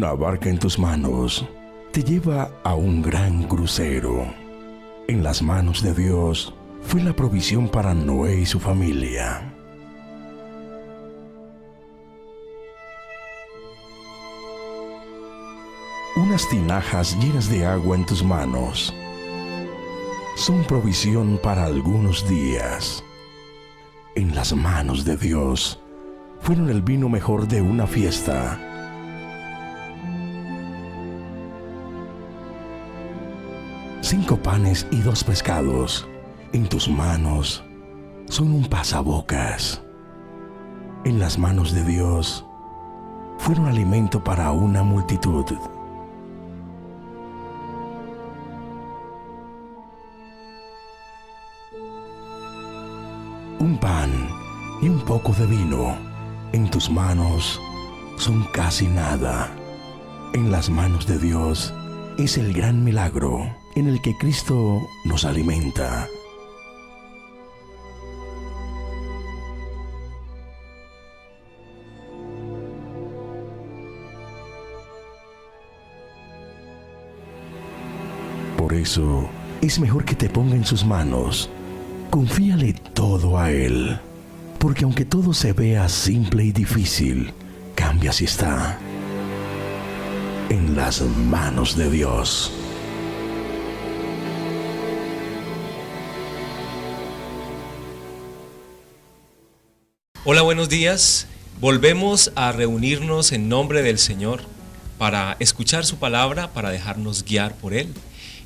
Una barca en tus manos te lleva a un gran crucero. En las manos de Dios fue la provisión para Noé y su familia. Unas tinajas llenas de agua en tus manos son provisión para algunos días. En las manos de Dios fueron el vino mejor de una fiesta. Cinco panes y 2 pescados en tus manos son un pasabocas. En las manos de Dios fueron alimento para una multitud. Un pan y un poco de vino en tus manos son casi nada. En las manos de Dios es el gran milagro en el que Cristo nos alimenta. Por eso es mejor que te ponga en sus manos. Confíale todo a Él, porque aunque todo se vea simple y difícil, cambia si está en las manos de Dios. Hola, buenos días. Volvemos a reunirnos en nombre del Señor para escuchar su palabra, para dejarnos guiar por Él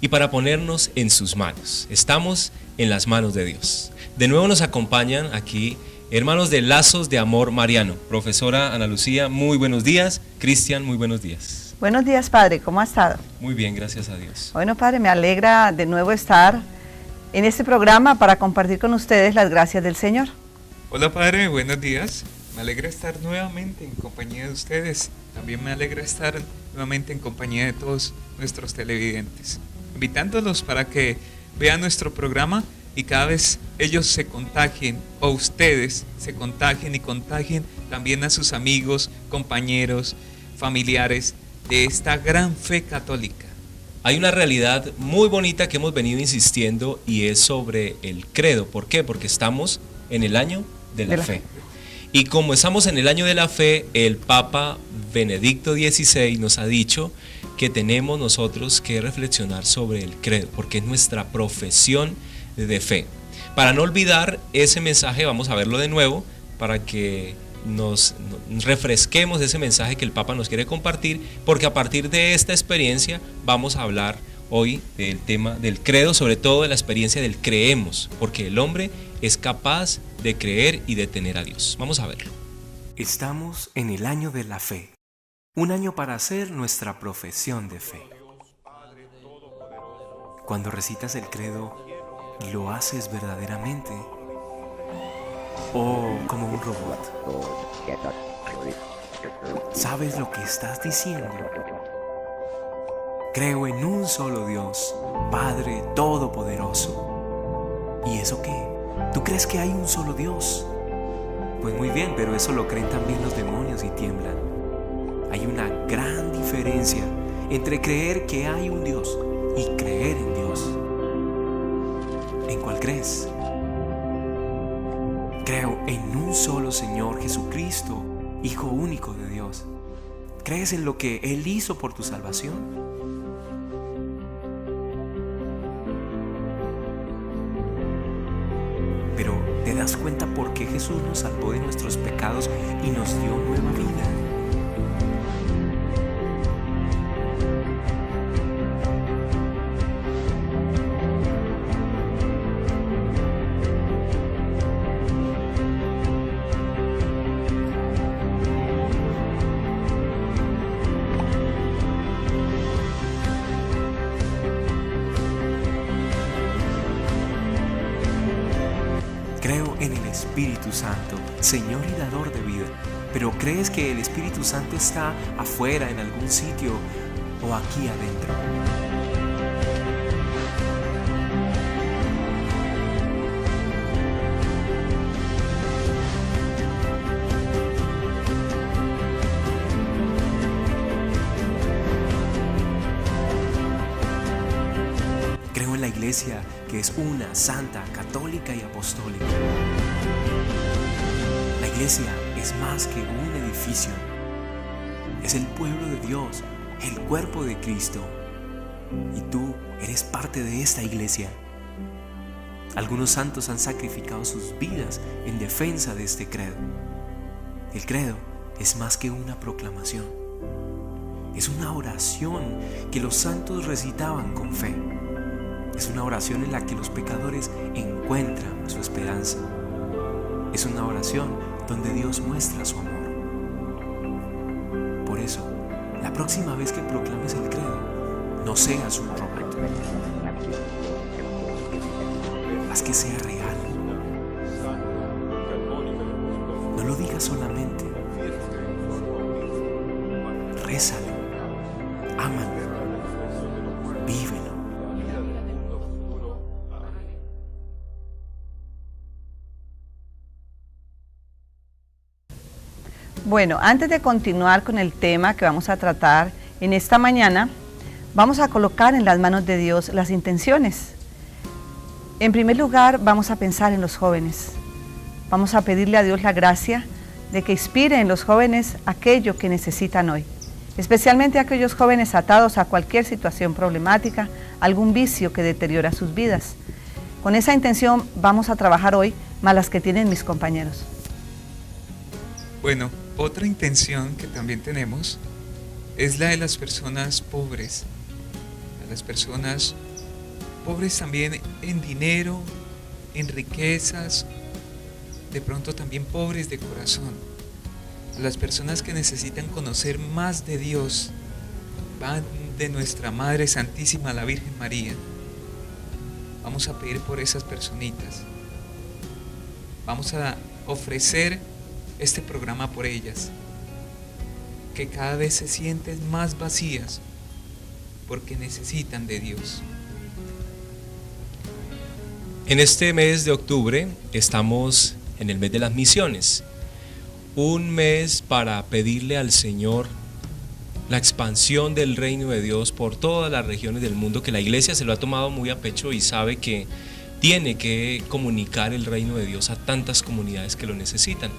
y para ponernos en sus manos. Estamos en las manos de Dios. De nuevo nos acompañan aquí hermanos de Lazos de Amor Mariano. Profesora Ana Lucía, muy buenos días. Cristian, muy buenos días. Buenos días, padre. ¿Cómo ha estado? Muy bien, gracias a Dios. Bueno, padre, me alegra de nuevo estar en este programa para compartir con ustedes las gracias del Señor. Hola, padre. Buenos días. Me alegra estar nuevamente en compañía de ustedes. También me alegra estar nuevamente en compañía de todos nuestros televidentes, invitándolos para que vean nuestro programa y cada vez ellos se contagien, o ustedes se contagien y contagien también a sus amigos, compañeros, familiares de esta gran fe católica. Hay una realidad muy bonita que hemos venido insistiendo y es sobre el credo. ¿Por qué? Porque estamos en el año de la fe. Y como estamos en el año de la fe, el Papa Benedicto XVI nos ha dicho que tenemos nosotros que reflexionar sobre el credo, porque es nuestra profesión de fe. Para no olvidar ese mensaje, vamos a verlo de nuevo, para que nos refresquemos ese mensaje que el Papa nos quiere compartir, porque a partir de esta experiencia vamos a hablar hoy del tema del credo, sobre todo de la experiencia del creemos, porque el hombre es capaz de creer y de tener a Dios. Vamos a verlo. Estamos en el año de la fe, un año para hacer nuestra profesión de fe. Cuando recitas el credo, ¿lo haces verdaderamente? ¿O como un robot? ¿Sabes lo que estás diciendo? Creo en un solo Dios, Padre Todopoderoso. ¿Y eso qué? ¿Tú crees que hay un solo Dios? Pues muy bien, pero eso lo creen también los demonios y tiemblan. Hay una gran diferencia entre creer que hay un Dios y creer en Dios. ¿En cuál crees? Creo en un solo Señor Jesucristo, Hijo único de Dios. ¿Crees en lo que Él hizo por tu salvación? Pero ¿te das cuenta por qué Jesús nos salvó de nuestros pecados y nos dio nueva vida? Creo en el Espíritu Santo, Señor y dador de vida. Pero ¿crees que el Espíritu Santo está afuera en algún sitio o aquí adentro? iglesia que es una, santa, católica y apostólica. La iglesia es más que un edificio. Es el pueblo de Dios, el cuerpo de Cristo. Y tú eres parte de esta iglesia. Algunos santos han sacrificado sus vidas en defensa de este credo. El credo es más que una proclamación. Es una oración que los santos recitaban con fe. Es una oración en la que los pecadores encuentran su esperanza. Es una oración donde Dios muestra su amor. Por eso, la próxima vez que proclames el credo, no seas un robot. Haz que sea real. No lo digas solamente. Rézalo. Ámalo. Vívelo. Bueno, antes de continuar con el tema que vamos a tratar en esta mañana, vamos a colocar en las manos de Dios las intenciones. En primer lugar, vamos a pensar en los jóvenes. Vamos a pedirle a Dios la gracia de que inspire en los jóvenes aquello que necesitan hoy, especialmente aquellos jóvenes atados a cualquier situación problemática, algún vicio que deteriora sus vidas. Con esa intención vamos a trabajar hoy, más las que tienen mis compañeros. Bueno, otra intención que también tenemos es la de las personas pobres. A las personas pobres también en dinero, en riquezas, de pronto también pobres de corazón. A las personas que necesitan conocer más de Dios, van de nuestra Madre Santísima, la Virgen María. Vamos a pedir por esas personitas. Vamos a ofrecer este programa por ellas, que cada vez se sienten más vacías porque necesitan de Dios. En este mes de octubre estamos en el mes de las misiones, un mes para pedirle al Señor la expansión del reino de Dios por todas las regiones del mundo, que la iglesia se lo ha tomado muy a pecho y sabe que tiene que comunicar el reino de Dios a tantas comunidades que lo necesitan.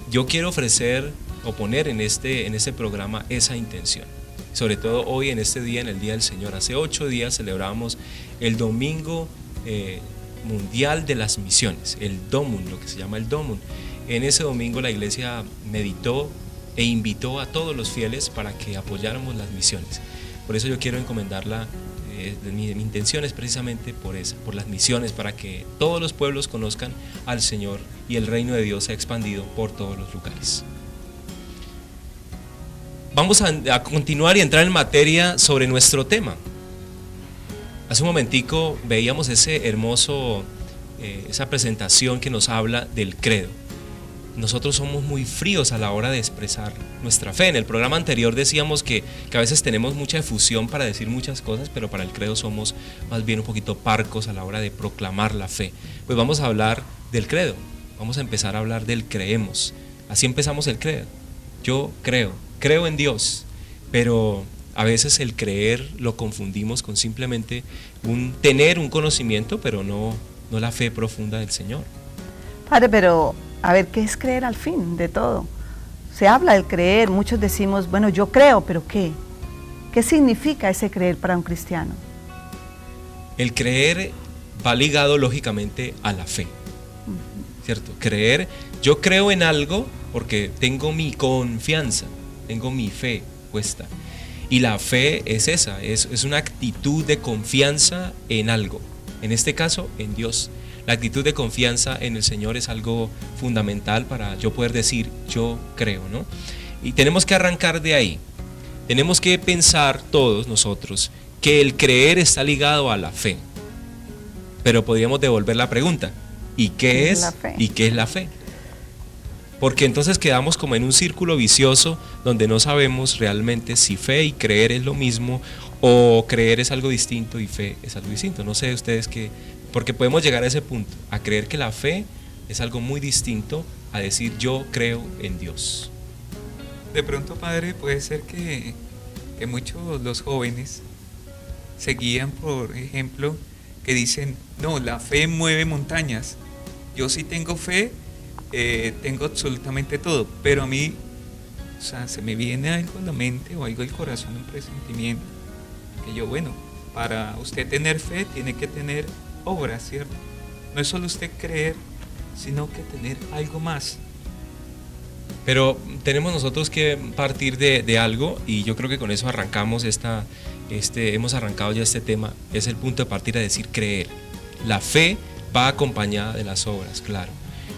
Yo quiero ofrecer o poner en este programa esa intención, sobre todo hoy en este día, en el Día del Señor. Hace 8 días celebramos el Domingo Mundial de las Misiones, el DOMUN, lo que se llama el DOMUN. En ese domingo la iglesia meditó e invitó a todos los fieles para que apoyáramos las misiones. Por eso yo quiero encomendarla, mi intención es precisamente por las misiones, para que todos los pueblos conozcan al Señor y el reino de Dios sea expandido por todos los lugares. Vamos a continuar y entrar en materia sobre nuestro tema. Hace un momentico veíamos ese hermoso, esa presentación que nos habla del credo. Nosotros somos muy fríos a la hora de expresar nuestra fe. En el programa anterior decíamos que a veces tenemos mucha efusión para decir muchas cosas, pero para el credo somos más bien un poquito parcos a la hora de proclamar la fe. Pues vamos a hablar del credo, vamos a empezar a hablar del creemos. Así empezamos el credo. Yo creo en Dios, pero a veces el creer lo confundimos con simplemente tener un conocimiento, pero no la fe profunda del Señor. Padre, pero a ver, ¿qué es creer al fin de todo? Se habla del creer, muchos decimos, bueno, yo creo, pero ¿qué? ¿Qué significa ese creer para un cristiano? El creer va ligado lógicamente a la fe, ¿cierto? Creer, yo creo en algo porque tengo mi confianza, tengo mi fe puesta. Y la fe es esa, es una actitud de confianza en algo, en este caso en Dios. La actitud de confianza en el Señor es algo fundamental para yo poder decir yo creo, ¿no? Y tenemos que arrancar de ahí. Tenemos que pensar todos nosotros que el creer está ligado a la fe. Pero podríamos devolver la pregunta, ¿y qué es la fe? ¿Y qué es la fe? Porque entonces quedamos como en un círculo vicioso donde no sabemos realmente si fe y creer es lo mismo, o creer es algo distinto y fe es algo distinto. No sé ustedes qué, porque podemos llegar a ese punto, a creer que la fe es algo muy distinto a decir yo creo en Dios. De pronto, Padre, puede ser que muchos los jóvenes se guían, por ejemplo, que dicen, no, la fe mueve montañas. Yo sí tengo fe, tengo absolutamente todo, pero a mí, o sea, se me viene algo a la mente o algo al corazón, un presentimiento, que yo, bueno, para usted tener fe tiene que tener obras, ¿cierto? No es solo usted creer, sino que tener algo más. Pero tenemos nosotros que partir de algo, y yo creo que con eso arrancamos hemos arrancado ya este tema. Es el punto de partida, decir creer. La fe va acompañada de las obras, claro.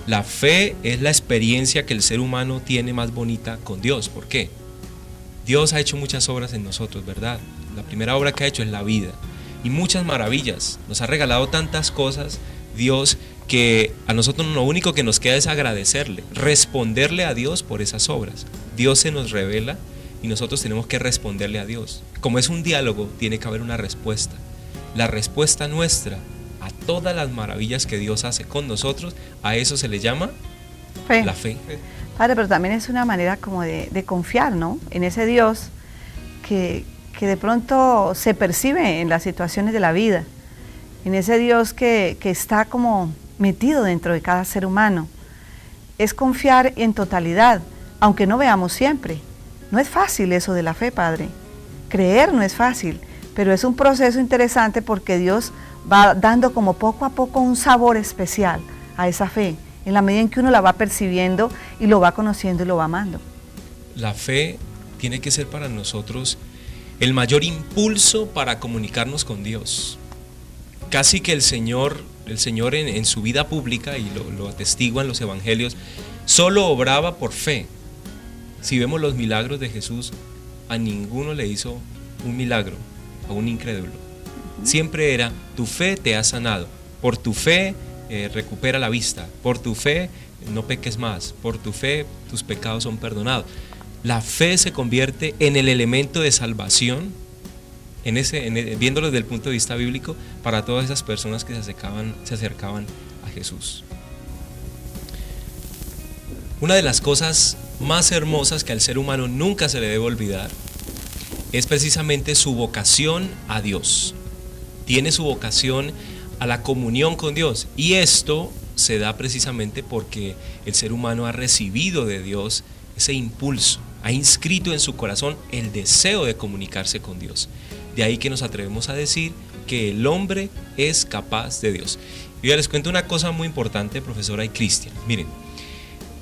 La fe es la experiencia que el ser humano tiene más bonita con Dios. ¿Por qué? Dios ha hecho muchas obras en nosotros, ¿verdad? La primera obra que ha hecho es la vida, y muchas maravillas. Nos ha regalado tantas cosas Dios, que a nosotros lo único que nos queda es agradecerle, responderle a Dios por esas obras. Dios se nos revela y nosotros tenemos que responderle a Dios. Como es un diálogo, tiene que haber una respuesta. La respuesta nuestra a todas las maravillas que Dios hace con nosotros, a eso se le llama fe. La fe. Padre, pero también es una manera como de confiar, ¿no? En ese Dios que de pronto se percibe en las situaciones de la vida, en ese Dios que está como metido dentro de cada ser humano. Es confiar en totalidad, aunque no veamos siempre. No es fácil eso de la fe, Padre. Creer no es fácil, pero es un proceso interesante porque Dios va dando como poco a poco un sabor especial a esa fe, en la medida en que uno la va percibiendo y lo va conociendo y lo va amando. La fe tiene que ser para nosotros el mayor impulso para comunicarnos con Dios. Casi que el Señor en su vida pública, y lo atestiguan los evangelios, solo obraba por fe. Si vemos los milagros de Jesús, a ninguno le hizo un milagro a un incrédulo. Siempre era, tu fe te ha sanado, por tu fe recupera la vista, por tu fe no peques más, por tu fe tus pecados son perdonados. La fe se convierte en el elemento de salvación, viéndolo desde el punto de vista bíblico, para todas esas personas que se acercaban a Jesús. Una de las cosas más hermosas que al ser humano nunca se le debe olvidar es precisamente su vocación a Dios. Tiene su vocación a la comunión con Dios, y esto se da precisamente porque el ser humano ha recibido de Dios ese impulso, ha inscrito en su corazón el deseo de comunicarse con Dios. De ahí que nos atrevemos a decir que el hombre es capaz de Dios. Y ya les cuento una cosa muy importante, profesora y Cristian. Miren,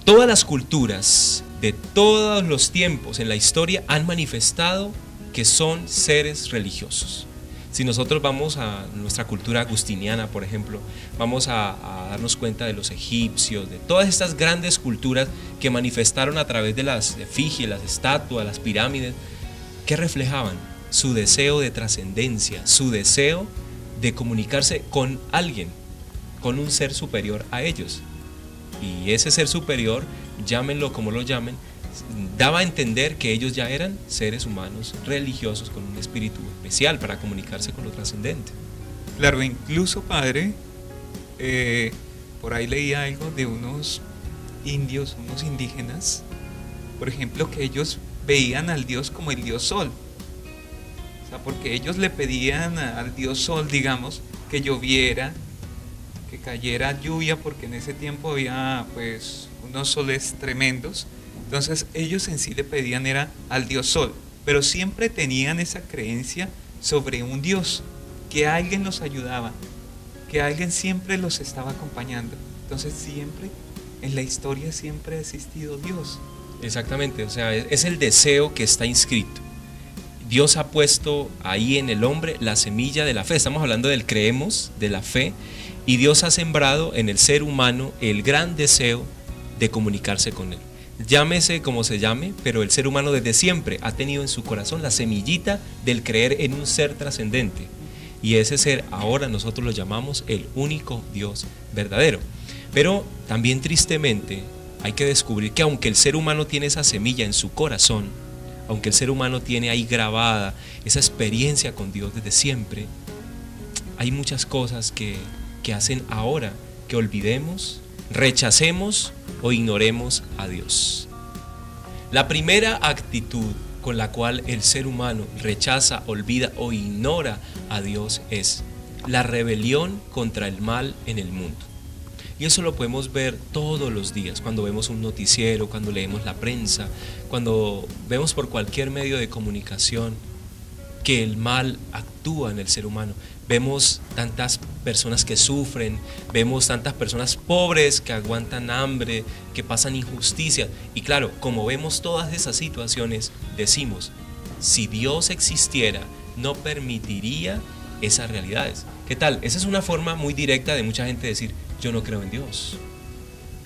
todas las culturas de todos los tiempos en la historia han manifestado que son seres religiosos. Si nosotros vamos a nuestra cultura agustiniana, por ejemplo, vamos a darnos cuenta de los egipcios, de todas estas grandes culturas que manifestaron a través de las efigies, las estatuas, las pirámides, que reflejaban su deseo de trascendencia, su deseo de comunicarse con alguien, con un ser superior a ellos. Y ese ser superior, llámenlo como lo llamen, daba a entender que ellos ya eran seres humanos religiosos con un espíritu especial para comunicarse con lo trascendente. Claro, incluso, Padre, por ahí leí algo de unos indios, unos indígenas, por ejemplo, que ellos veían al Dios como el Dios Sol. O sea, porque ellos le pedían al Dios Sol, digamos, que lloviera, que cayera lluvia, porque en ese tiempo había pues unos soles tremendos. Entonces ellos en sí le pedían era al Dios Sol, pero siempre tenían esa creencia sobre un Dios, que alguien los ayudaba, que alguien siempre los estaba acompañando. Entonces siempre, en la historia siempre ha existido Dios. Exactamente, o sea, es el deseo que está inscrito. Dios ha puesto ahí en el hombre la semilla de la fe. Estamos hablando del creemos, de la fe, y Dios ha sembrado en el ser humano el gran deseo de comunicarse con Él. Llámese como se llame, pero el ser humano desde siempre ha tenido en su corazón la semillita del creer en un ser trascendente. Y ese ser ahora nosotros lo llamamos el único Dios verdadero. Pero también tristemente hay que descubrir que aunque el ser humano tiene esa semilla en su corazón, aunque el ser humano tiene ahí grabada esa experiencia con Dios desde siempre, hay muchas cosas que hacen ahora que olvidemos, rechacemos o ignoremos a Dios. La primera actitud con la cual el ser humano rechaza, olvida o ignora a Dios es la rebelión contra el mal en el mundo. Y eso lo podemos ver todos los días, cuando vemos un noticiero, cuando leemos la prensa, cuando vemos por cualquier medio de comunicación que el mal actúa en el ser humano. Vemos tantas personas que sufren, vemos tantas personas pobres que aguantan hambre, que pasan injusticia. Y claro, como vemos todas esas situaciones, decimos, si Dios existiera, no permitiría esas realidades. ¿Qué tal? Esa es una forma muy directa de mucha gente decir, yo no creo en Dios.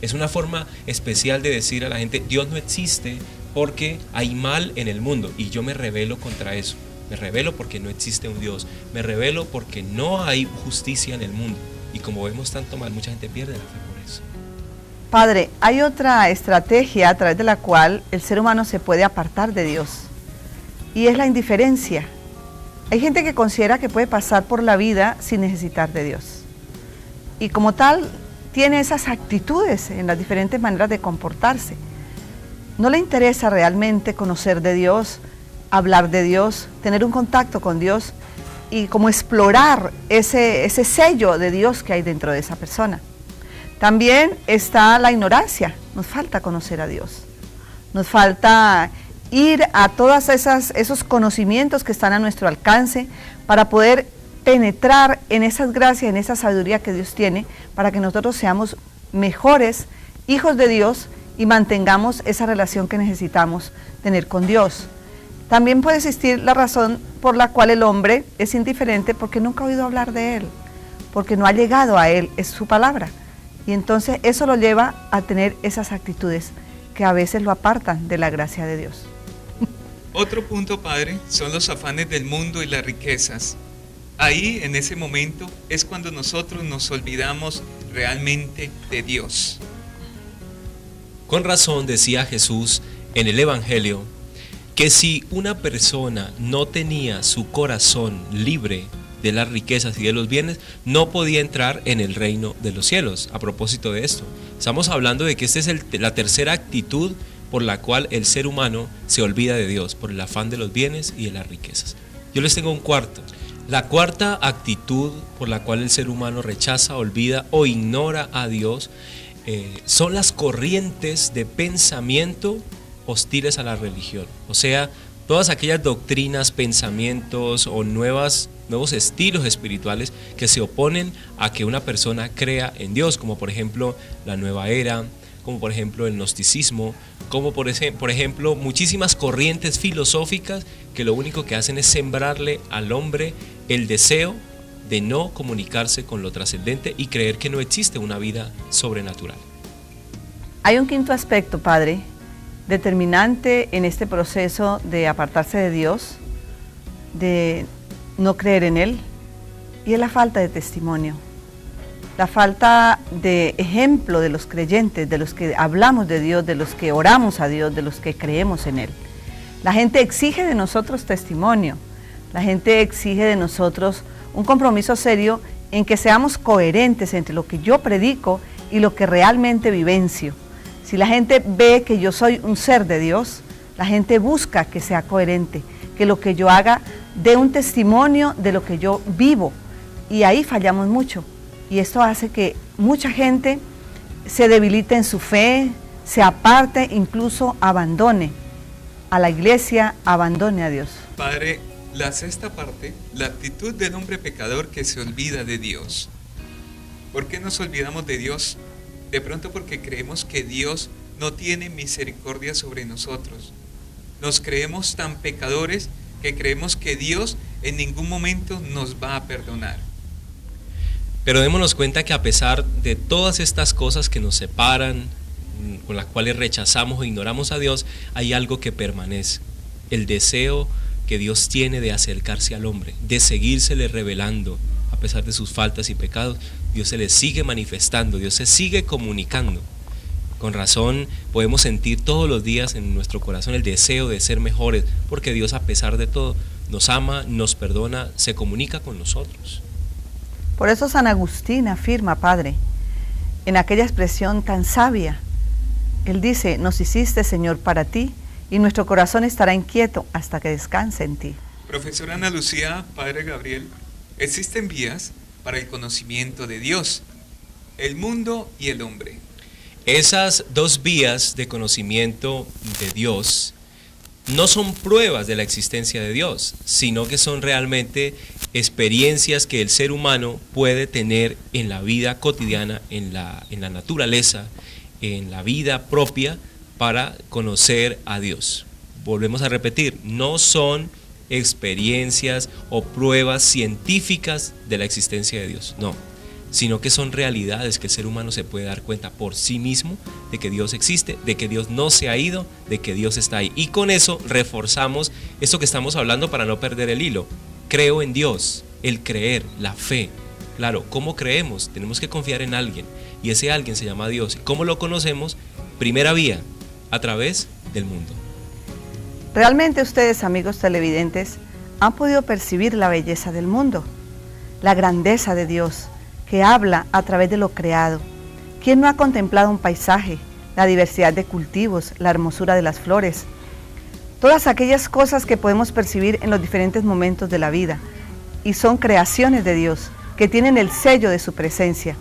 Es una forma especial de decir a la gente, Dios no existe porque hay mal en el mundo y yo me rebelo contra eso. Me rebelo porque no existe un Dios. Me rebelo porque no hay justicia en el mundo. Y como vemos tanto mal, mucha gente pierde la fe por eso. Padre, hay otra estrategia a través de la cual el ser humano se puede apartar de Dios. Y es la indiferencia. Hay gente que considera que puede pasar por la vida sin necesitar de Dios. Y como tal, tiene esas actitudes en las diferentes maneras de comportarse. No le interesa realmente conocer de Dios, hablar de Dios, tener un contacto con Dios y como explorar ese sello de Dios que hay dentro de esa persona. También está la ignorancia, nos falta conocer a Dios, nos falta ir a todos esos conocimientos que están a nuestro alcance para poder penetrar en esas gracias, en esa sabiduría que Dios tiene, para que nosotros seamos mejores hijos de Dios y mantengamos esa relación que necesitamos tener con Dios. También puede existir la razón por la cual el hombre es indiferente porque nunca ha oído hablar de Él, porque no ha llegado a Él, es su palabra. Y entonces eso lo lleva a tener esas actitudes que a veces lo apartan de la gracia de Dios. Otro punto, Padre, son los afanes del mundo y las riquezas. Ahí, en ese momento, es cuando nosotros nos olvidamos realmente de Dios. Con razón decía Jesús en el Evangelio, que si una persona no tenía su corazón libre de las riquezas y de los bienes, no podía entrar en el reino de los cielos. A propósito de esto, estamos hablando de que esta es la tercera actitud por la cual el ser humano se olvida de Dios, por el afán de los bienes y de las riquezas. Yo les tengo un cuarto. La cuarta actitud por la cual el ser humano rechaza, olvida o ignora a Dios son las corrientes de pensamiento hostiles a la religión, o sea, todas aquellas doctrinas, pensamientos o nuevos estilos espirituales que se oponen a que una persona crea en Dios, como por ejemplo la nueva era, como por ejemplo el gnosticismo, como por ejemplo muchísimas corrientes filosóficas que lo único que hacen es sembrarle al hombre el deseo de no comunicarse con lo trascendente y creer que no existe una vida sobrenatural. Hay un quinto aspecto, Padre, determinante en este proceso de apartarse de Dios, de no creer en Él, y es la falta de testimonio, la falta de ejemplo de los creyentes, de los que hablamos de Dios, de los que oramos a Dios, de los que creemos en Él. La gente exige de nosotros testimonio, la gente exige de nosotros un compromiso serio en que seamos coherentes entre lo que yo predico y lo que realmente vivencio. Si la gente ve que yo soy un ser de Dios, la gente busca que sea coherente, que lo que yo haga dé un testimonio de lo que yo vivo. Y ahí fallamos mucho. Y esto hace que mucha gente se debilite en su fe, se aparte, incluso abandone a la iglesia, abandone a Dios. Padre, la sexta parte, la actitud del hombre pecador que se olvida de Dios. ¿Por qué nos olvidamos de Dios? De pronto porque creemos que Dios no tiene misericordia sobre nosotros. Nos creemos tan pecadores que creemos que Dios en ningún momento nos va a perdonar. Pero démonos cuenta que a pesar de todas estas cosas que nos separan, con las cuales rechazamos o ignoramos a Dios, hay algo que permanece: el deseo que Dios tiene de acercarse al hombre, de seguírsele revelando. A pesar de sus faltas y pecados, Dios se le sigue manifestando, Dios se sigue comunicando. Con razón podemos sentir todos los días en nuestro corazón el deseo de ser mejores, porque Dios, a pesar de todo, nos ama, nos perdona, se comunica con nosotros. Por eso San Agustín afirma, Padre, en aquella expresión tan sabia, él dice: nos hiciste, Señor, para ti, y nuestro corazón estará inquieto hasta que descanse en ti. Profesora Ana Lucía, Padre Gabriel, existen vías para el conocimiento de Dios, el mundo y el hombre. Esas dos vías de conocimiento de Dios no son pruebas de la existencia de Dios, sino que son realmente experiencias que el ser humano puede tener en la vida cotidiana, en la naturaleza, en la vida propia, para conocer a Dios. Volvemos a repetir, no son experiencias o pruebas científicas de la existencia de Dios, no, sino que son realidades que el ser humano se puede dar cuenta por sí mismo de que Dios existe, de que Dios no se ha ido, de que Dios está ahí. Y con eso reforzamos esto que estamos hablando para no perder el hilo. Creo en Dios, el creer, la fe. Claro, ¿cómo creemos? Tenemos que confiar en alguien y ese alguien se llama Dios. ¿Cómo lo conocemos? Primera vía, a través del mundo. Realmente ustedes, amigos televidentes, han podido percibir la belleza del mundo, la grandeza de Dios, que habla a través de lo creado. ¿Quién no ha contemplado un paisaje, la diversidad de cultivos, la hermosura de las flores? Todas aquellas cosas que podemos percibir en los diferentes momentos de la vida y son creaciones de Dios, que tienen el sello de su presencia,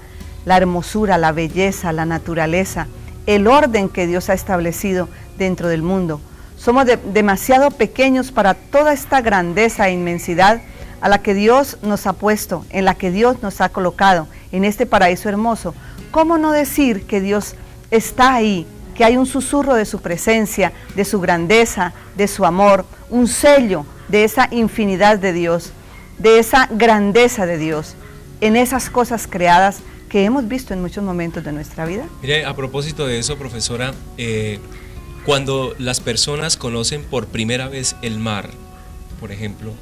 la hermosura, la belleza, la naturaleza, el orden que Dios ha establecido dentro del mundo. Somos demasiado pequeños para toda esta grandeza e inmensidad a la que Dios nos ha puesto, en la que Dios nos ha colocado, en este paraíso hermoso. ¿Cómo no decir que Dios está ahí, que hay un susurro de su presencia, de su grandeza, de su amor, un sello de esa infinidad de Dios, de esa grandeza de Dios, en esas cosas creadas que hemos visto en muchos momentos de nuestra vida? Mire, a propósito de eso, profesora, cuando las personas conocen por primera vez el mar, por ejemplo,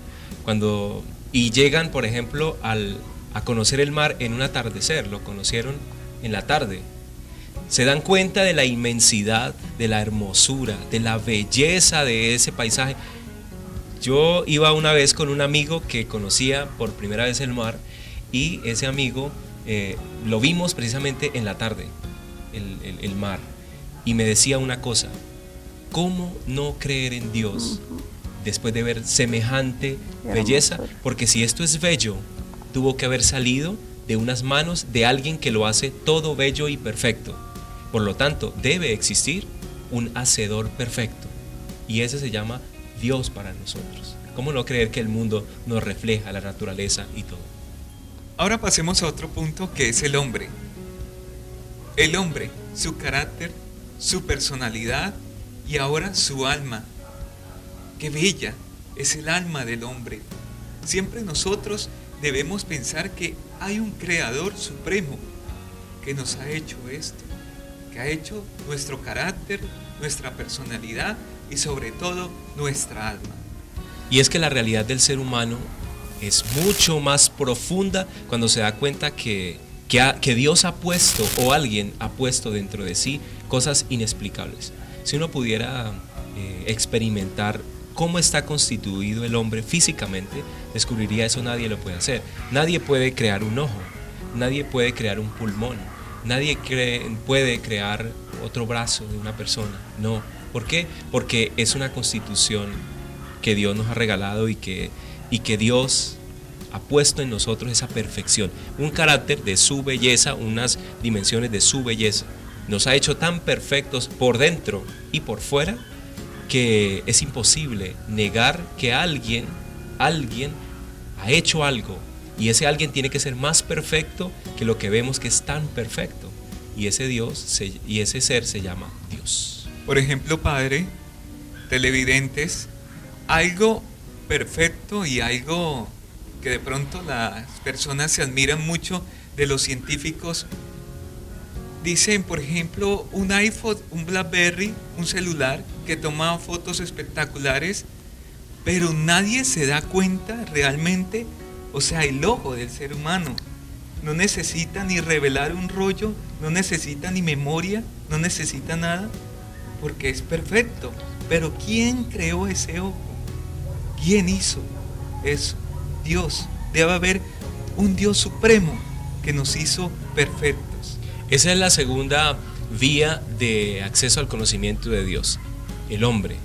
y llegan, por ejemplo, a conocer el mar en un atardecer, lo conocieron en la tarde, se dan cuenta de la inmensidad, de la hermosura, de la belleza de ese paisaje. Yo iba una vez con un amigo que conocía por primera vez el mar y ese amigo lo vimos precisamente en la tarde, el mar, y me decía una cosa: ¿cómo no creer en Dios después de ver semejante belleza? Porque si esto es bello, tuvo que haber salido de unas manos de alguien que lo hace todo bello y perfecto. Por lo tanto, debe existir un hacedor perfecto, y ese se llama Dios para nosotros. ¿Cómo no creer que el mundo nos refleja la naturaleza y todo? Ahora pasemos a otro punto, que es el hombre. El hombre, su carácter, su personalidad y ahora su alma. Qué bella es el alma del hombre. Siempre nosotros debemos pensar que hay un creador supremo que nos ha hecho esto, que ha hecho nuestro carácter, nuestra personalidad y sobre todo nuestra alma. Y es que la realidad del ser humano es mucho más profunda cuando se da cuenta que Dios ha puesto, o alguien ha puesto dentro de sí, cosas inexplicables. Si uno pudiera experimentar cómo está constituido el hombre físicamente, descubriría eso. Nadie lo puede hacer. Nadie puede crear un ojo, nadie puede crear un pulmón, nadie puede crear otro brazo de una persona. No. ¿Por qué? Porque es una constitución que Dios nos ha regalado y que Dios ha puesto en nosotros esa perfección, un carácter de su belleza, unas dimensiones de su belleza. Nos ha hecho tan perfectos por dentro y por fuera que es imposible negar que alguien ha hecho algo, y ese alguien tiene que ser más perfecto que lo que vemos que es tan perfecto, y ese ser se llama Dios. Por ejemplo, Padre, televidentes, algo perfecto y algo que de pronto las personas se admiran mucho de los científicos. Dicen, por ejemplo, un iPhone, un BlackBerry, un celular que toma fotos espectaculares, pero nadie se da cuenta realmente, o sea, el ojo del ser humano no necesita ni revelar un rollo, no necesita ni memoria, no necesita nada, porque es perfecto. Pero ¿quién creó ese ojo? ¿Quién hizo eso? Dios. Debe haber un Dios supremo que nos hizo perfectos. Esa es la segunda vía de acceso al conocimiento de Dios. El hombre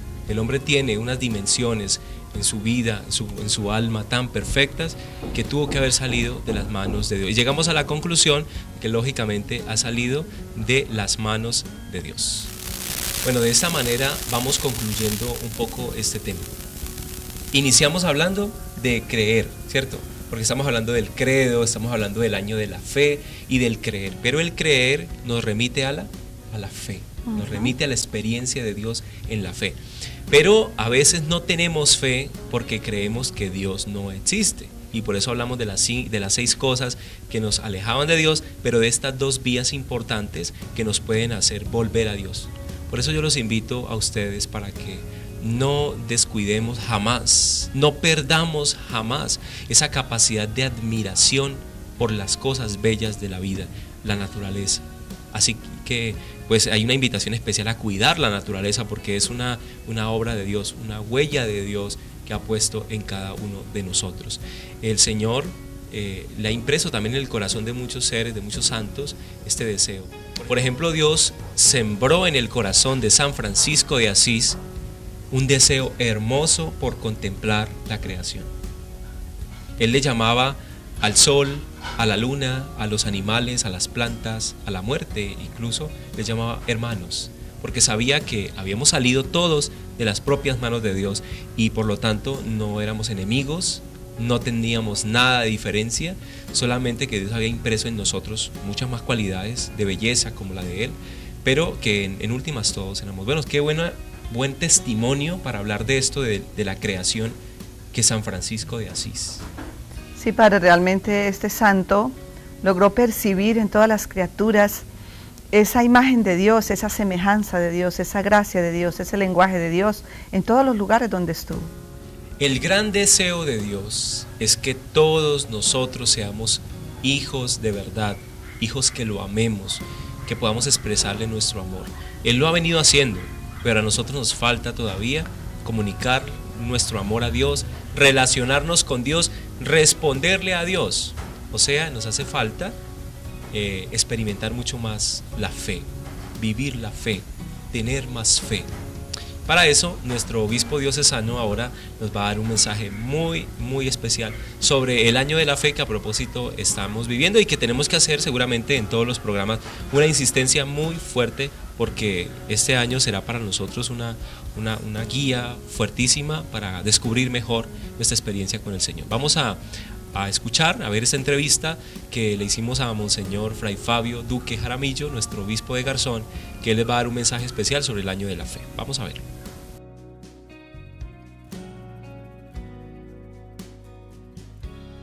tiene unas dimensiones en su vida, en su alma, tan perfectas, que tuvo que haber salido de las manos de Dios. Y llegamos a la conclusión que lógicamente ha salido de las manos de Dios. Bueno, de esta manera vamos concluyendo un poco este tema. Iniciamos hablando de creer, ¿cierto? Porque estamos hablando del credo, estamos hablando del año de la fe y del creer. Pero el creer nos remite a la fe, nos remite a la experiencia de Dios en la fe. Pero a veces no tenemos fe porque creemos que Dios no existe. Y por eso hablamos de las 6 cosas que nos alejaban de Dios, pero de estas 2 vías importantes que nos pueden hacer volver a Dios. Por eso yo los invito a ustedes para que no descuidemos jamás, no perdamos jamás esa capacidad de admiración por las cosas bellas de la vida, la naturaleza. Así que pues hay una invitación especial a cuidar la naturaleza porque es una obra de Dios, una huella de Dios que ha puesto en cada uno de nosotros. El Señor le ha impreso también en el corazón de muchos seres, de muchos santos, este deseo. Por ejemplo, Dios sembró en el corazón de San Francisco de Asís un deseo hermoso por contemplar la creación. Él le llamaba al sol, a la luna, a los animales, a las plantas, a la muerte, incluso les llamaba hermanos, porque sabía que habíamos salido todos de las propias manos de Dios y por lo tanto no éramos enemigos, no teníamos nada de diferencia, solamente que Dios había impreso en nosotros muchas más cualidades de belleza como la de Él, pero que en últimas todos éramos buenos. Qué buen testimonio para hablar de esto, de la creación, que San Francisco de Asís. Sí, Padre, realmente este santo logró percibir en todas las criaturas esa imagen de Dios, esa semejanza de Dios, esa gracia de Dios, ese lenguaje de Dios en todos los lugares donde estuvo. El gran deseo de Dios es que todos nosotros seamos hijos de verdad, hijos que lo amemos, que podamos expresarle nuestro amor. Él lo ha venido haciendo, pero a nosotros nos falta todavía comunicar nuestro amor a Dios, relacionarnos con Dios, responderle a Dios. O sea, nos hace falta experimentar mucho más la fe, vivir la fe, tener más fe. Para eso, nuestro obispo diocesano ahora nos va a dar un mensaje muy, muy especial sobre el año de la fe que a propósito estamos viviendo y que tenemos que hacer seguramente en todos los programas una insistencia muy fuerte porque este año será para nosotros una guía fuertísima para descubrir mejor nuestra experiencia con el Señor. Vamos a escuchar, a ver esta entrevista que le hicimos a Monseñor Fray Fabio Duque Jaramillo, nuestro obispo de Garzón, que él les va a dar un mensaje especial sobre el año de la fe. Vamos a ver.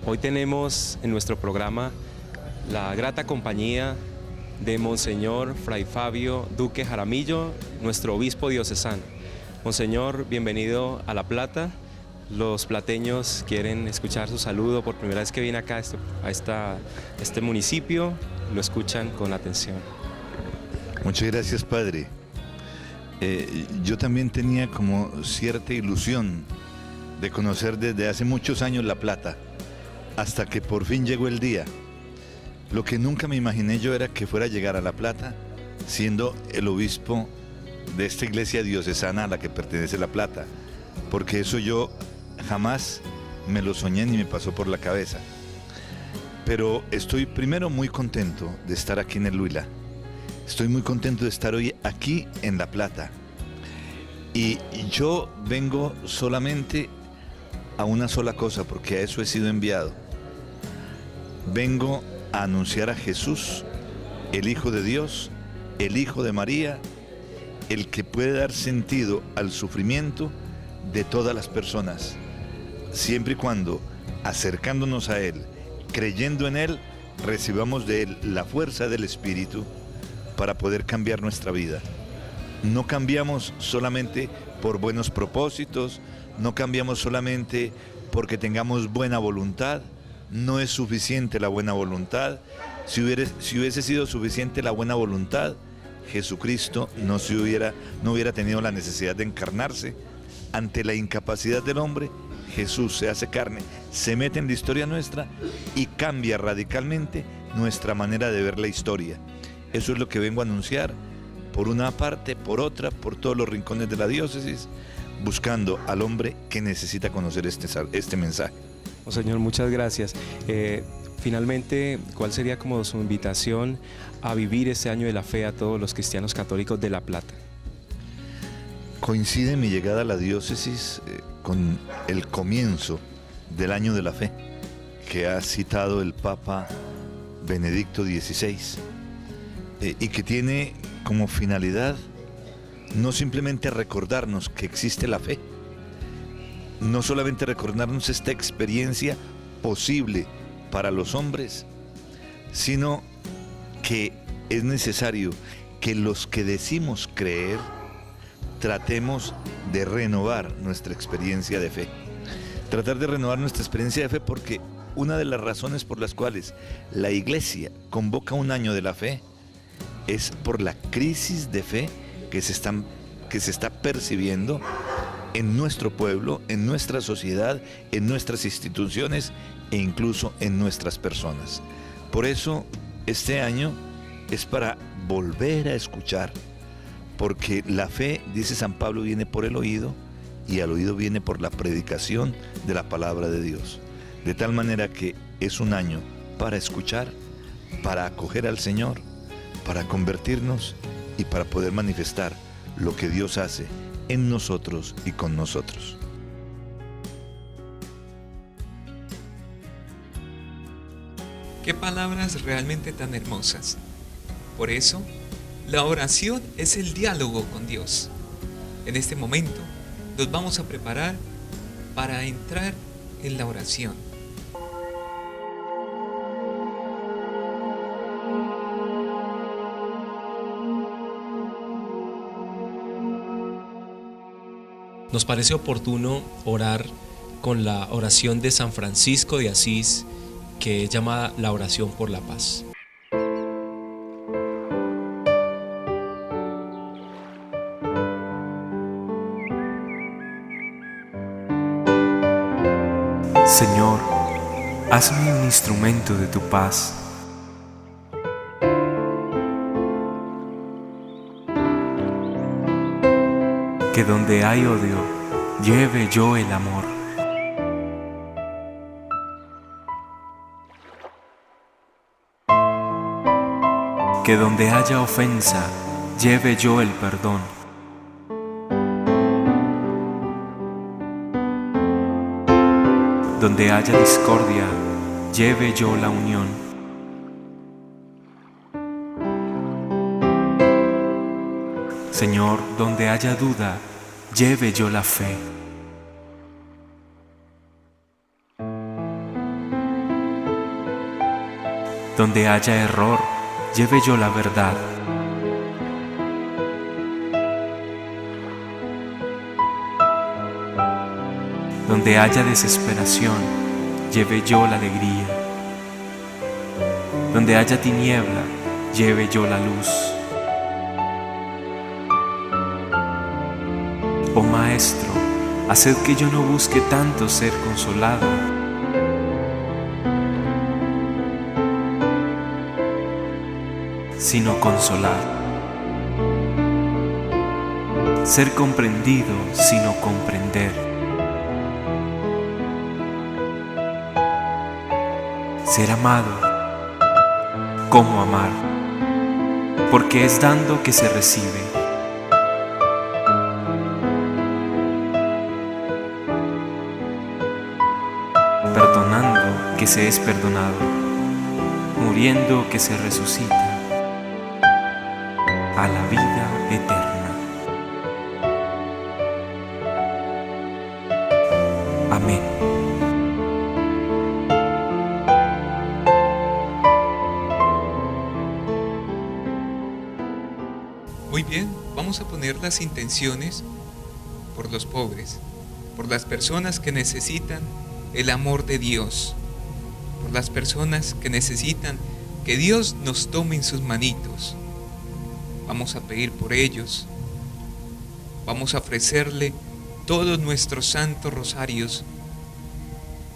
Hoy tenemos en nuestro programa la grata compañía de Monseñor Fray Fabio Duque Jaramillo, nuestro obispo diocesano. Monseñor, bienvenido a La Plata. Los plateños quieren escuchar su saludo por primera vez que viene acá a este municipio, lo escuchan con atención. Muchas gracias, Padre. Yo también tenía como cierta ilusión de conocer desde hace muchos años La Plata, hasta que por fin llegó el día. Lo que nunca me imaginé yo era que fuera a llegar a La Plata siendo el obispo de esta iglesia diocesana a la que pertenece La Plata, porque eso yo jamás me lo soñé ni me pasó por la cabeza. Pero estoy primero muy contento de estar aquí en el Huila. Estoy muy contento de estar hoy aquí en La Plata. Y yo vengo solamente a una sola cosa, porque a eso he sido enviado. Vengo a anunciar a Jesús, el Hijo de Dios, el Hijo de María, el que puede dar sentido al sufrimiento de todas las personas, siempre y cuando, acercándonos a Él, creyendo en Él, recibamos de Él la fuerza del Espíritu para poder cambiar nuestra vida. No cambiamos solamente por buenos propósitos, no cambiamos solamente porque tengamos buena voluntad. No es suficiente la buena voluntad. Si hubiese sido suficiente la buena voluntad, Jesucristo no hubiera tenido la necesidad de encarnarse. Ante la incapacidad del hombre, Jesús se hace carne, se mete en la historia nuestra y cambia radicalmente nuestra manera de ver la historia. Eso es lo que vengo a anunciar, por una parte, por otra, por todos los rincones de la diócesis, buscando al hombre que necesita conocer este mensaje. Oh, Señor, muchas gracias. Finalmente, ¿cuál sería como su invitación a vivir este año de la fe a todos los cristianos católicos de La Plata? Coincide mi llegada a la diócesis con el comienzo del año de la fe que ha citado el Papa Benedicto XVI y que tiene como finalidad no simplemente recordarnos que existe la fe, no solamente recordarnos esta experiencia posible para los hombres, sino que es necesario que los que decimos creer tratemos de renovar nuestra experiencia de fe. Tratar de renovar nuestra experiencia de fe porque una de las razones por las cuales la Iglesia convoca un año de la fe es por la crisis de fe que se está percibiendo en nuestro pueblo, en nuestra sociedad, en nuestras instituciones e incluso en nuestras personas. Por eso este año es para volver a escuchar, porque la fe, dice San Pablo, viene por el oído y al oído viene por la predicación de la palabra de Dios. De tal manera que es un año para escuchar, para acoger al Señor, para convertirnos y para poder manifestar lo que Dios hace en nosotros y con nosotros. Qué palabras realmente tan hermosas. Por eso, la oración es el diálogo con Dios. En este momento, nos vamos a preparar para entrar en la oración. Nos parece oportuno orar con la oración de San Francisco de Asís, que es llamada la oración por la paz. Señor, hazme un instrumento de tu paz. Que donde hay odio, lleve yo el amor. Que donde haya ofensa, lleve yo el perdón. Donde haya discordia, lleve yo la unión. Señor, donde haya duda, lleve yo la fe. Donde haya error, lleve yo la verdad. Donde haya desesperación, lleve yo la alegría. Donde haya tiniebla, lleve yo la luz. Oh Maestro, haced que yo no busque tanto ser consolado, sino consolar. Ser comprendido, sino comprender. Ser amado, ¿cómo amar? Porque es dando que se recibe. Perdonando que se es perdonado, muriendo que se resucita a la vida eterna. Amén. Muy bien, vamos a poner las intenciones por los pobres, por las personas que necesitan el amor de Dios, por las personas que necesitan que Dios nos tome en sus manitos. Vamos a pedir por ellos, vamos a ofrecerle todos nuestros santos rosarios,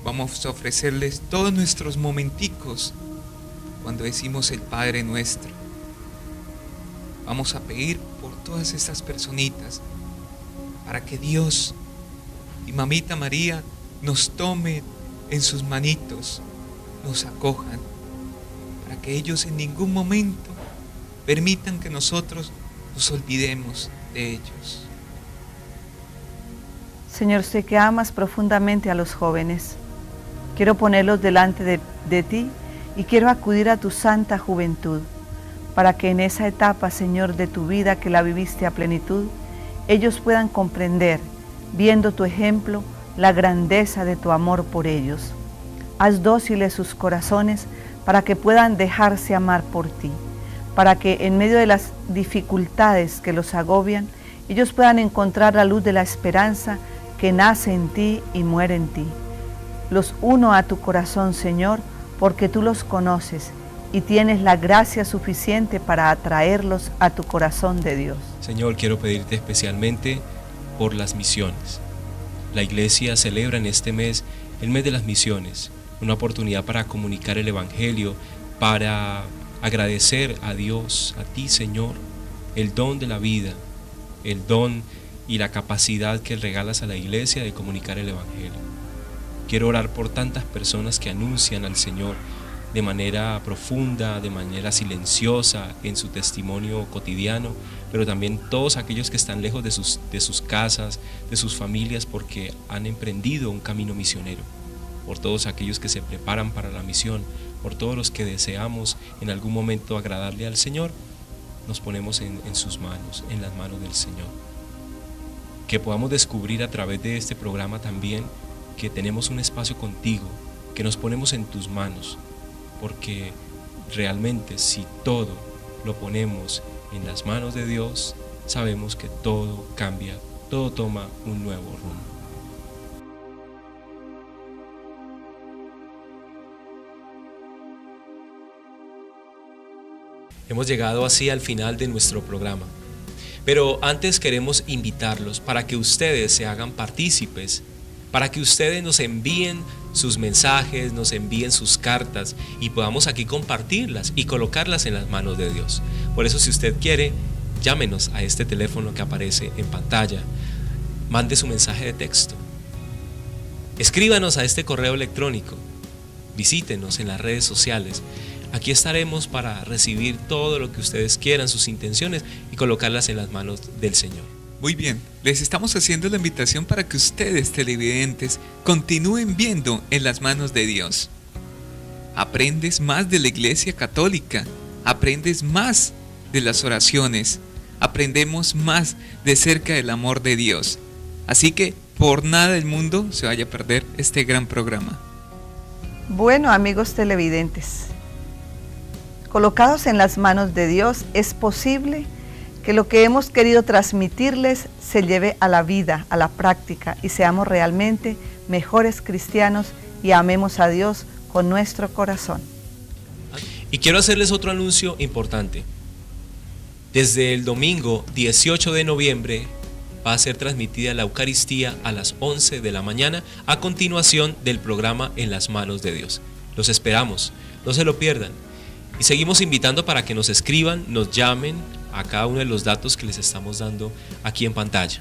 vamos a ofrecerles todos nuestros momenticos cuando decimos el Padre Nuestro. Vamos a pedir por todas estas personitas para que Dios y Mamita María nos tomen en sus manitos, nos acojan, para que ellos en ningún momento permitan que nosotros nos olvidemos de ellos. Señor, usted que amas profundamente a los jóvenes, quiero ponerlos delante de ti y quiero acudir a tu santa juventud, para que en esa etapa, Señor, de tu vida que la viviste a plenitud, ellos puedan comprender, viendo tu ejemplo, la grandeza de tu amor por ellos. Haz dóciles sus corazones para que puedan dejarse amar por ti, para que en medio de las dificultades que los agobian, ellos puedan encontrar la luz de la esperanza que nace en ti y muere en ti. Los uno a tu corazón, Señor, porque tú los conoces y tienes la gracia suficiente para atraerlos a tu corazón de Dios. Señor, quiero pedirte especialmente por las misiones. La Iglesia celebra en este mes el mes de las misiones, una oportunidad para comunicar el Evangelio, para agradecer a Dios, a ti, Señor, el don de la vida, el don y la capacidad que regalas a la Iglesia de comunicar el Evangelio. Quiero orar por tantas personas que anuncian al Señor de manera profunda, de manera silenciosa, en su testimonio cotidiano, pero también todos aquellos que están lejos de sus casas, de sus familias, porque han emprendido un camino misionero, por todos aquellos que se preparan para la misión, por todos los que deseamos en algún momento agradarle al Señor, nos ponemos en sus manos, en las manos del Señor. Que podamos descubrir a través de este programa también que tenemos un espacio contigo, que nos ponemos en tus manos, porque realmente si todo lo ponemos en las manos de Dios, sabemos que todo cambia, todo toma un nuevo rumbo. Hemos llegado así al final de nuestro programa, pero antes queremos invitarlos para que ustedes se hagan partícipes, para que ustedes nos envíen sus mensajes, nos envíen sus cartas y podamos aquí compartirlas y colocarlas en las manos de Dios. Por eso, si usted quiere, llámenos a este teléfono que aparece en pantalla, mande su mensaje de texto, escríbanos a este correo electrónico, visítenos en las redes sociales. Aquí estaremos para recibir todo lo que ustedes quieran, sus intenciones, y colocarlas en las manos del Señor. Muy bien, les estamos haciendo la invitación para que ustedes, televidentes, continúen viendo en las manos de Dios. Aprendes más de la Iglesia Católica, aprendes más de las oraciones, aprendemos más de cerca del amor de Dios. Así que por nada del mundo se vaya a perder este gran programa. Bueno, amigos televidentes, colocados en las manos de Dios, es posible que lo que hemos querido transmitirles se lleve a la vida, a la práctica, y seamos realmente mejores cristianos y amemos a Dios con nuestro corazón. Y quiero hacerles otro anuncio importante. Desde el domingo 18 de noviembre va a ser transmitida la Eucaristía a las 11 de la mañana, a continuación del programa En las manos de Dios. Los esperamos, no se lo pierdan. Y seguimos invitando para que nos escriban, nos llamen a cada uno de los datos que les estamos dando aquí en pantalla.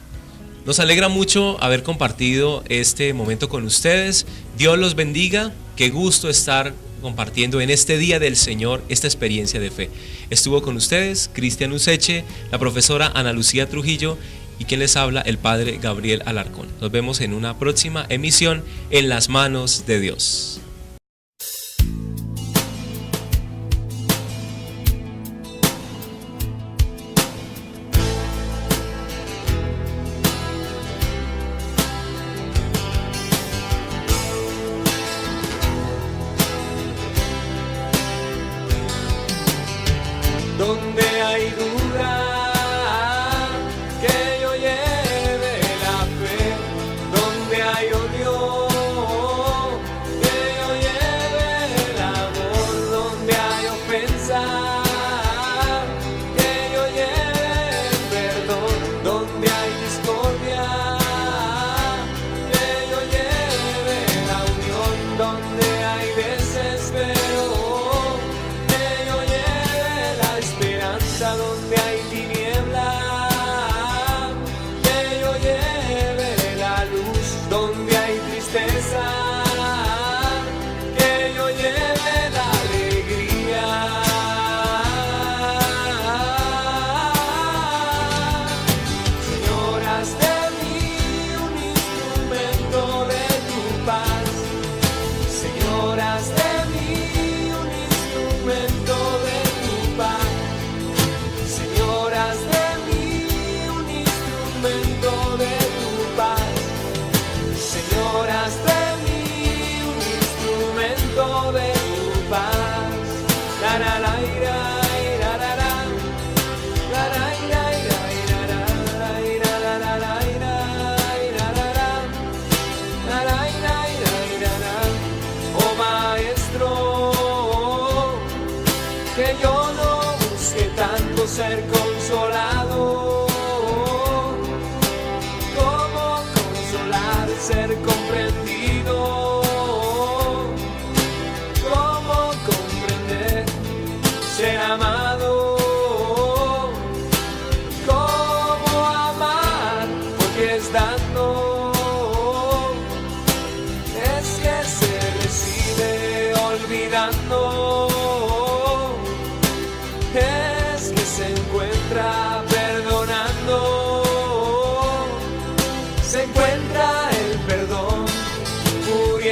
Nos alegra mucho haber compartido este momento con ustedes. Dios los bendiga. Qué gusto estar compartiendo en este Día del Señor esta experiencia de fe. Estuvo con ustedes Cristian Useche, la profesora Ana Lucía Trujillo y quien les habla, el padre Gabriel Alarcón. Nos vemos en una próxima emisión En las manos de Dios. Donde hay duda, que yo lleve la fe. Donde hay odio, que yo lleve el amor. Donde hay ofensa, que yo lleve el perdón. Donde hay discordia, que yo lleve la unión. Donde hay desespero, donde hay tiniebla, que yo lleve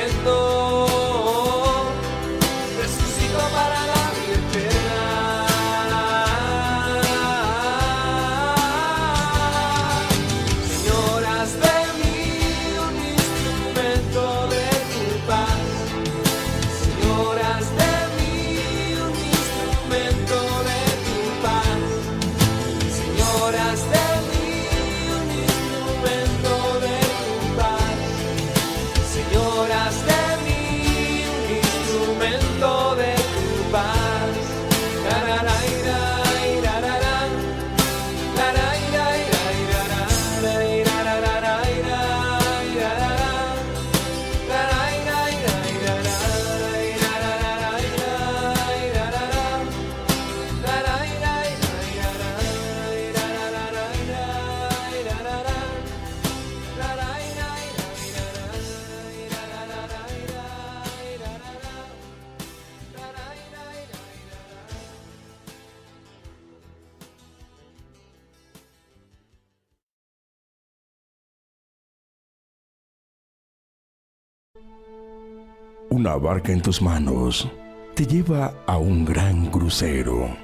muriendo, resucitó para la vida eterna. Señor, haz de mí un instrumento de tu paz. Señor, haz de mí un instrumento de tu paz. Señor, haz de mí un instrumento de tu paz. Señor, haz de mí un instrumento de tu paz. Una barca en tus manos te lleva a un gran crucero.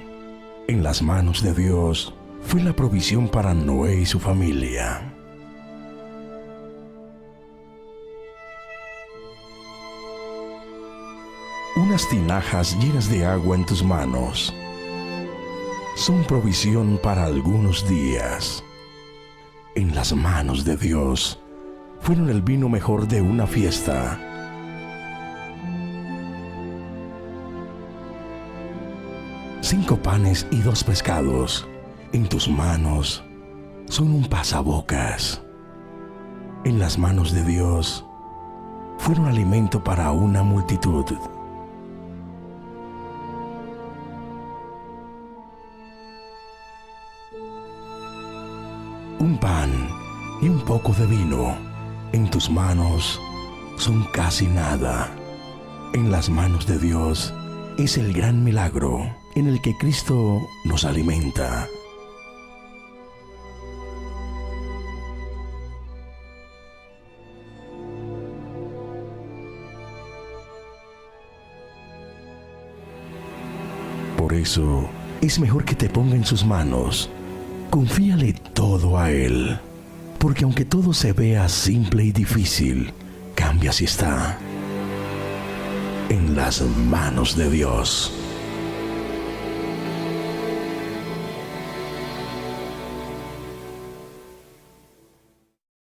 En las manos de Dios fue la provisión para Noé y su familia. Unas tinajas llenas de agua en tus manos son provisión para algunos días. En las manos de Dios fueron el vino mejor de una fiesta. Cinco panes y 2 pescados en tus manos son un pasabocas. En las manos de Dios fueron alimento para una multitud. Un pan y un poco de vino en tus manos son casi nada. En las manos de Dios es el gran milagro en el que Cristo nos alimenta. Por eso es mejor que te ponga en sus manos. Confíale todo a Él, porque aunque todo se vea simple y difícil, cambia si está en las manos de Dios.